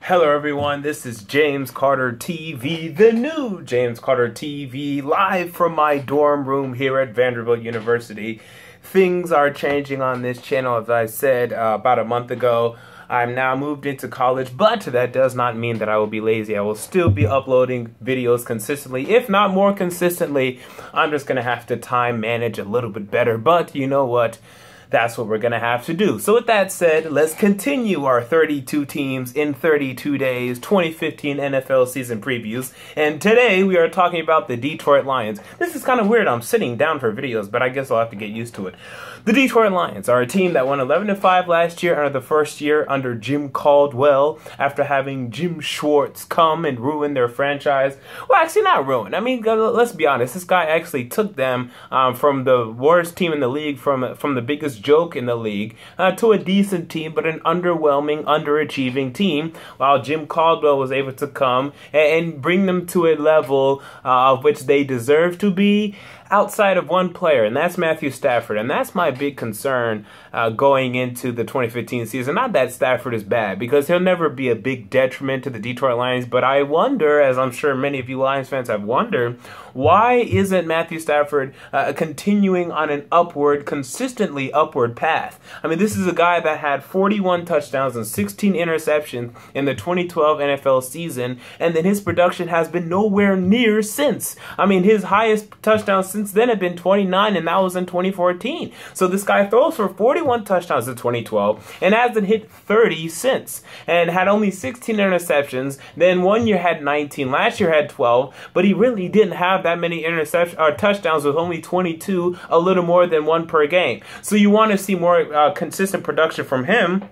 Hello everyone, this is James Carter TV, the new James Carter TV, live from my dorm room here at Vanderbilt University. Things are changing on this channel, as I said about a month ago. I'm now moved into college, but that does not mean that I will be lazy. I will still be uploading videos consistently, if not more consistently. I'm just going to have to time manage a little bit better, but you know what? That's what we're going to have to do. So with that said, let's continue our 32 teams in 32 days, 2015 NFL season previews. And today we are talking about the Detroit Lions. This is kind of weird. I'm sitting down for videos, but I guess I'll have to get used to it. The Detroit Lions are a team that won 11-5 last year under the first year under Jim Caldwell after having Jim Schwartz come and ruin their franchise. Well, actually not ruin. I mean, let's be honest. This guy actually took them from the worst team in the league, from the biggest joke in the league, to a decent team, but an underwhelming, underachieving team, while Jim Caldwell was able to come and bring them to a level of which they deserve to be, outside of one player, and that's Matthew Stafford. And that's my big concern going into the 2015 season. Not that Stafford is bad, because he'll never be a big detriment to the Detroit Lions, but I wonder, as I'm sure many of you Lions fans have wondered, why isn't Matthew Stafford continuing on an consistently upward path? I mean, this is a guy that had 41 touchdowns and 16 interceptions in the 2012 NFL season, and then his production has been nowhere near since. I mean, his highest touchdowns since then have been 29, and that was in 2014. So this guy throws for 41 touchdowns in 2012 and hasn't hit 30 since, and had only 16 interceptions. Then one year had 19, last year had 12, but he really didn't have that many touchdowns, with only 22, a little more than one per game. So you want to see more consistent production from him.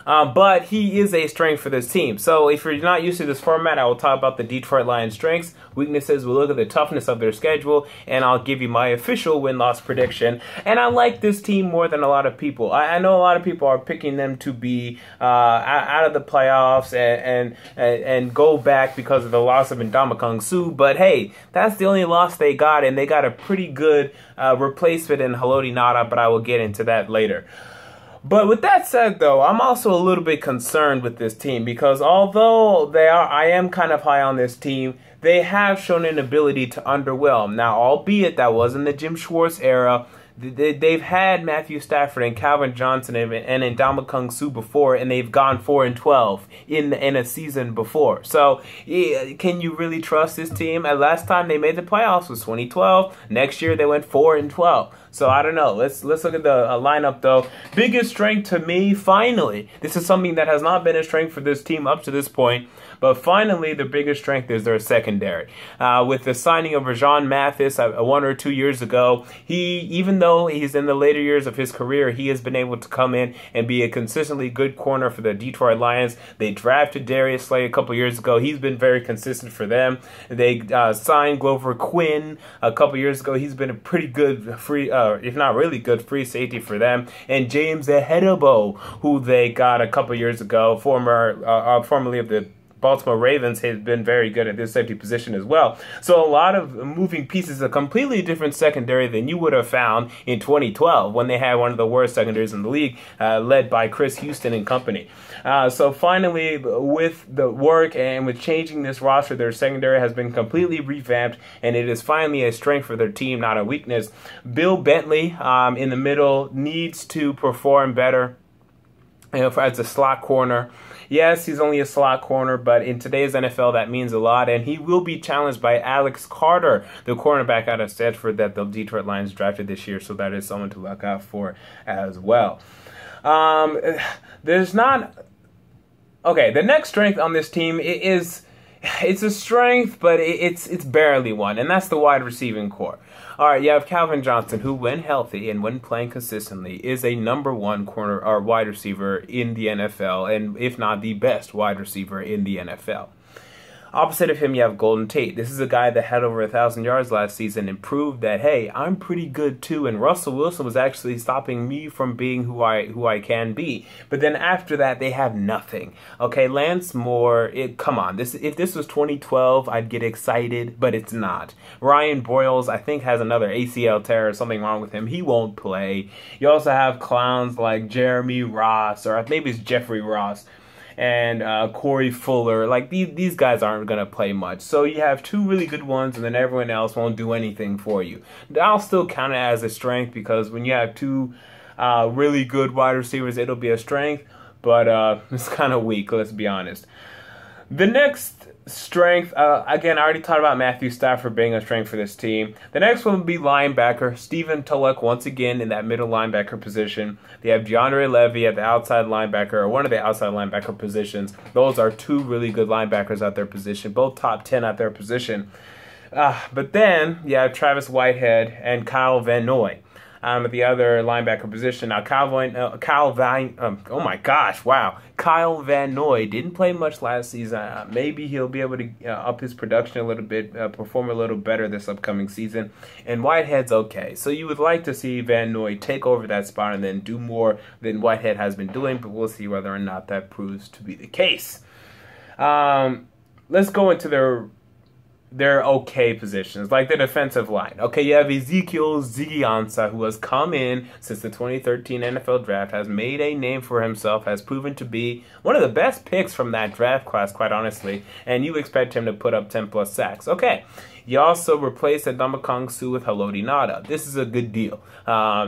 But he is a strength for this team. So if you're not used to this format, I will talk about the Detroit Lions' strengths, weaknesses, we'll look at the toughness of their schedule, and I'll give you my official win-loss prediction. And I like this team more than a lot of people. I know a lot of people are picking them to be out of the playoffs and go back because of the loss of Ndamukong Suh, but hey, that's the only loss they got, and they got a pretty good replacement in Haloti Ngata, but I will get into that later. But with that said, though, I'm also a little bit concerned with this team, because although I am kind of high on this team, they have shown an ability to underwhelm. Now, albeit that was in the Jim Schwartz era, they've had Matthew Stafford and Calvin Johnson and Ndamukong Suh before, and they've gone 4-12 in a season before. So, can you really trust this team? Last time they made the playoffs was 2012. Next year they went 4-12. So I don't know. Let's look at the lineup, though. Biggest strength to me, finally. This is something that has not been a strength for this team up to this point. But finally, the biggest strength is their secondary. With the signing of Rajon Mathis 1 or 2 years ago, even though he's in the later years of his career, he has been able to come in and be a consistently good corner for the Detroit Lions. They drafted Darius Slay a couple years ago. He's been very consistent for them. They signed Glover Quinn a couple years ago. He's been a pretty good if not really good, free safety for them. And James Ehedebo, who they got a couple years ago, formerly of the Baltimore Ravens, has been very good at this safety position as well. So a lot of moving pieces, a completely different secondary than you would have found in 2012 when they had one of the worst secondaries in the league, led by Chris Houston and company. So finally, with the work and with changing this roster, their secondary has been completely revamped, and it is finally a strength for their team, not a weakness. Bill Bentley in the middle needs to perform better as a slot corner. Yes, he's only a slot corner, but in today's NFL, that means a lot, and he will be challenged by Alex Carter, the cornerback out of Stafford that the Detroit Lions drafted this year, so that is someone to look out for as well. There's not... Okay, the next strength on this team is... It's a strength, but it's barely one, and that's the wide receiving core. All right, you have Calvin Johnson, who, when healthy and when playing consistently, is a #1 corner or wide receiver in the NFL, and if not the best wide receiver in the NFL. Opposite of him, you have Golden Tate. This is a guy that had over 1,000 yards last season and proved that, hey, I'm pretty good too. And Russell Wilson was actually stopping me from being who I can be. But then after that, they have nothing. Okay, Lance Moore, come on. If this was 2012, I'd get excited, but it's not. Ryan Broyles, I think, has another ACL tear or something wrong with him. He won't play. You also have clowns like Jeremy Ross, or maybe it's Jeffrey Ross. and Corey Fuller. Like, these guys aren't going to play much. So you have two really good ones, and then everyone else won't do anything for you. I'll still count it as a strength, because when you have two really good wide receivers, it'll be a strength. But it's kind of weak, let's be honest. The next strength, again, I already talked about Matthew Stafford being a strength for this team. The next one would be linebacker. Stephen Tulloch, once again, in that middle linebacker position. They have DeAndre Levy at the outside linebacker, or one of the outside linebacker positions. Those are two really good linebackers at their position, both top 10 at their position. But then you have Travis Whitehead and Kyle Van Noy at the other linebacker position. Now, Kyle Van Noy didn't play much last season. Maybe he'll be able to up his production a little bit, perform a little better this upcoming season. And Whitehead's okay. So you would like to see Van Noy take over that spot and then do more than Whitehead has been doing, but we'll see whether or not that proves to be the case. Let's go into their okay positions, like the defensive line. Okay, you have Ezekiel De Anza, who has come in since the 2013 NFL draft, has made a name for himself, has proven to be one of the best picks from that draft class, quite honestly, and you expect him to put up 10+ sacks. Okay, you also replaced Ndamukong Suh with Haloti Ngata. This is a good deal.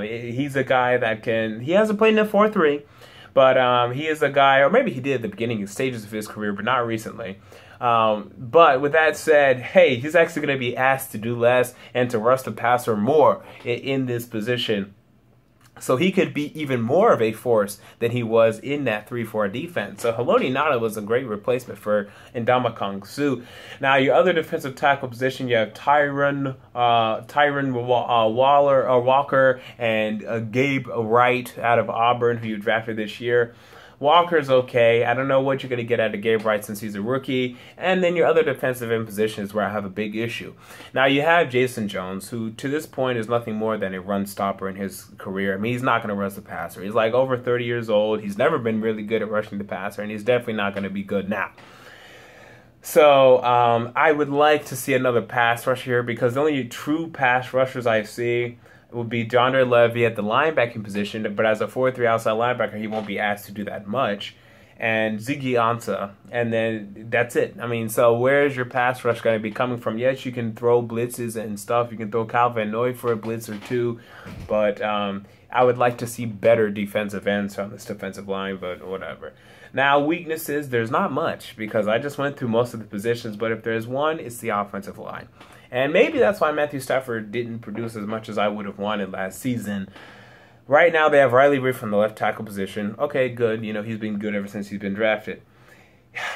He's a guy that he hasn't played in the 4-3, but he is a guy, or maybe he did at the beginning stages of his career, but not recently. But with that said, hey, he's actually going to be asked to do less and to rush the passer more in this position. So he could be even more of a force than he was in that 3-4 defense. So Haloti Ngata was a great replacement for Ndamukong Suh. Now, your other defensive tackle position, you have Tyron Walker and Gabe Wright out of Auburn, who you drafted this year. Walker's okay. I don't know what you're going to get out of Gabe Wright since he's a rookie. And then your other defensive end position is where I have a big issue. Now, you have Jason Jones, who to this point is nothing more than a run stopper in his career. I mean, he's not going to rush the passer. He's like over 30 years old. He's never been really good at rushing the passer, and he's definitely not going to be good now. So I would like to see another pass rusher here, because the only true pass rushers I see would be DeAndre Levy at the linebacking position, but as a 4-3 outside linebacker, he won't be asked to do that much. And Joique Bell, and then that's it. I mean, so where's your pass rush going to be coming from? Yes, you can throw blitzes and stuff. You can throw Kyle Van Noy for a blitz or two, but I would like to see better defensive ends on this defensive line, but whatever. Now, weaknesses, there's not much, because I just went through most of the positions, but if there's one, it's the offensive line. And maybe that's why Matthew Stafford didn't produce as much as I would have wanted last season. Right now, they have Riley Reid from the left tackle position. Okay, good. You know, he's been good ever since he's been drafted.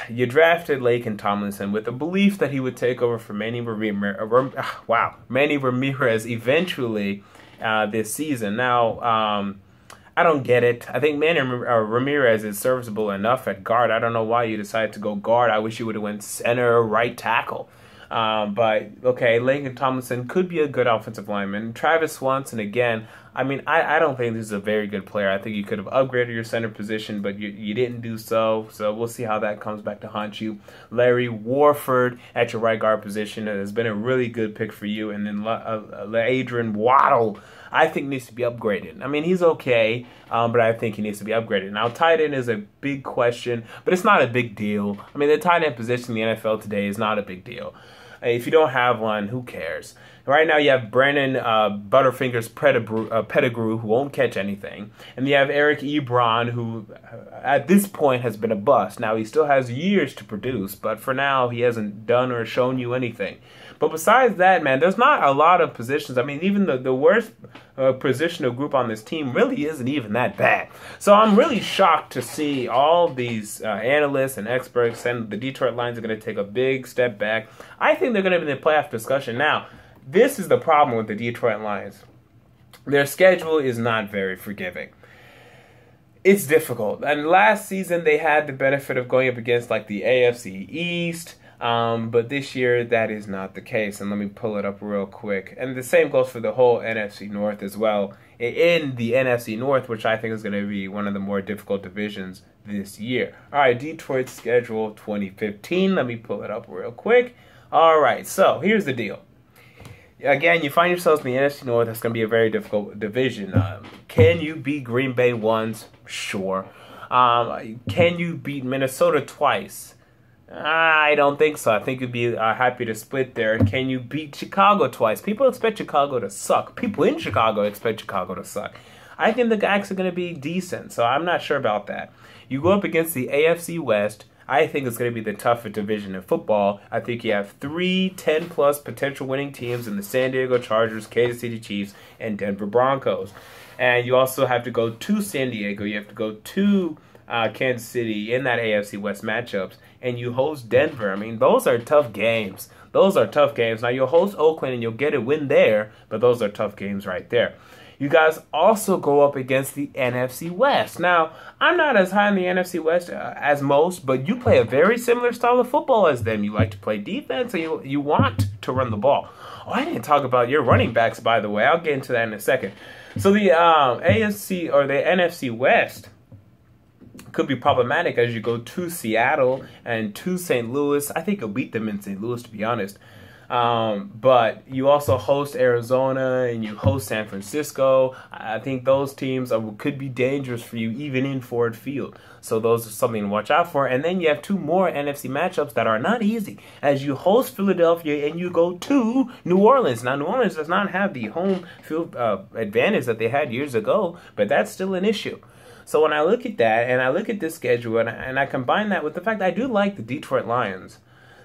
You drafted Laken Tomlinson with the belief that he would take over for Manny Ramirez eventually this season. Now, I don't get it. I think Manny Ramirez is serviceable enough at guard. I don't know why you decided to go guard. I wish you would have went center or right tackle. But, okay, Laken Tomlinson could be a good offensive lineman. Travis Swanson, again, I mean, I don't think this is a very good player. I think you could have upgraded your center position, but you didn't do so. So we'll see how that comes back to haunt you. Larry Warford at your right guard position has been a really good pick for you. And then Adrian Waddle, I think, needs to be upgraded. I mean, he's okay, but I think he needs to be upgraded. Now, tight end is a big question, but it's not a big deal. I mean, the tight end position in the NFL today is not a big deal. If you don't have one, who cares? Right now, you have Brandon Butterfingers Pettigrew, who won't catch anything. And you have Eric Ebron, who at this point has been a bust. Now, he still has years to produce, but for now, he hasn't done or shown you anything. But besides that, man, there's not a lot of positions. I mean, even the worst positional group on this team really isn't even that bad. So I'm really shocked to see all these analysts and experts and the Detroit Lions are going to take a big step back. I think they're going to be in the playoff discussion. Now, this is the problem with the Detroit Lions. Their schedule is not very forgiving. It's difficult. And last season, they had the benefit of going up against like the AFC East. But this year, that is not the case. And let me pull it up real quick. And the same goes for the whole NFC North as well. In the NFC North, which I think is going to be one of the more difficult divisions this year. All right, Detroit's schedule 2015. Let me pull it up real quick. All right, so here's the deal. Again, you find yourselves in the NFC North. That's going to be a very difficult division. Can you beat Green Bay once? Sure. Can you beat Minnesota twice? I don't think so. I think you'd be happy to split there. Can you beat Chicago twice? People expect Chicago to suck. People in Chicago expect Chicago to suck. I think the guys are going to be decent, so I'm not sure about that. You go up against the AFC West. I think it's going to be the toughest division in football. I think you have 3 10-plus potential winning teams in the San Diego Chargers, Kansas City Chiefs, and Denver Broncos. And you also have to go to San Diego. You have to go to Kansas City in that AFC West matchups. And you host Denver. I mean, those are tough games. Those are tough games. Now, you'll host Oakland and you'll get a win there, but those are tough games right there. You guys also go up against the NFC West. Now, I'm not as high in the NFC West as most, but you play a very similar style of football as them. You like to play defense and you want to run the ball. Oh, I didn't talk about your running backs, by the way. I'll get into that in a second. So the AFC or the NFC West could be problematic as you go to Seattle and to St. Louis. I think you'll beat them in St. Louis, to be honest. But you also host Arizona and you host San Francisco. I think those teams could be dangerous for you even in Ford Field. So those are something to watch out for. And then you have 2 more NFC matchups that are not easy as you host Philadelphia and you go to New Orleans. Now, New Orleans does not have the home field advantage that they had years ago, but that's still an issue. So when I look at that and I look at this schedule and I combine that with the fact I do like the Detroit Lions,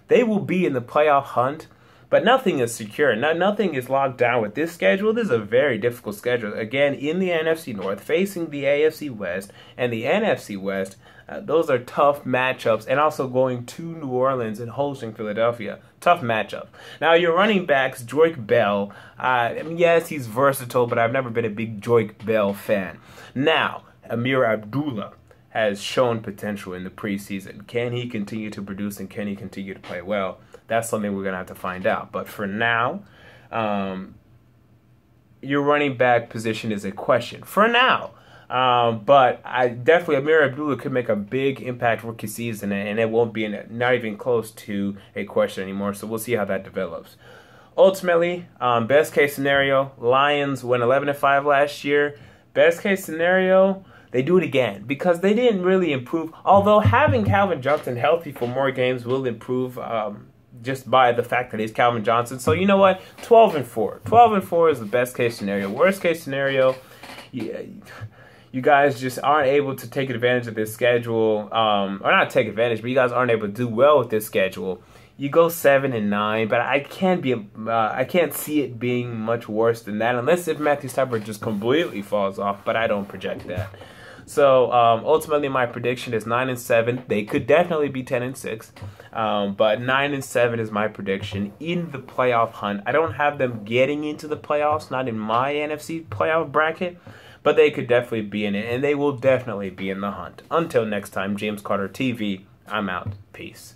they will be in the playoff hunt, but nothing is secure. Nothing is locked down with this schedule. This is a very difficult schedule. Again, in the NFC North, facing the AFC West and the NFC West, those are tough matchups. And also going to New Orleans and hosting Philadelphia. Tough matchup. Now, your running backs, Joique Bell. I mean, yes, he's versatile, but I've never been a big Joique Bell fan. Now, Ameer Abdullah has shown potential in the preseason. Can he continue to produce and can he continue to play well? That's something we're going to have to find out. But for now, your running back position is a question. For now. But I definitely, Ameer Abdullah could make a big impact rookie season, and it won't be not even close to a question anymore. So we'll see how that develops. Ultimately, best case scenario, Lions went 11-5 last year. Best case scenario, they do it again because they didn't really improve. Although having Calvin Johnson healthy for more games will improve just by the fact that he's Calvin Johnson. So you know what? 12-4. 12-4 is the best case scenario. Worst case scenario, you guys just aren't able to take advantage of this schedule. Or not take advantage, but you guys aren't able to do well with this schedule. You go 7-9, but I can't see it being much worse than that, unless if Matthew Stafford just completely falls off. But I don't project that. So ultimately, my prediction is 9-7. They could definitely be 10-6, but 9-7 is my prediction in the playoff hunt. I don't have them getting into the playoffs, not in my NFC playoff bracket, but they could definitely be in it, and they will definitely be in the hunt. Until next time, James Carter TV. I'm out. Peace.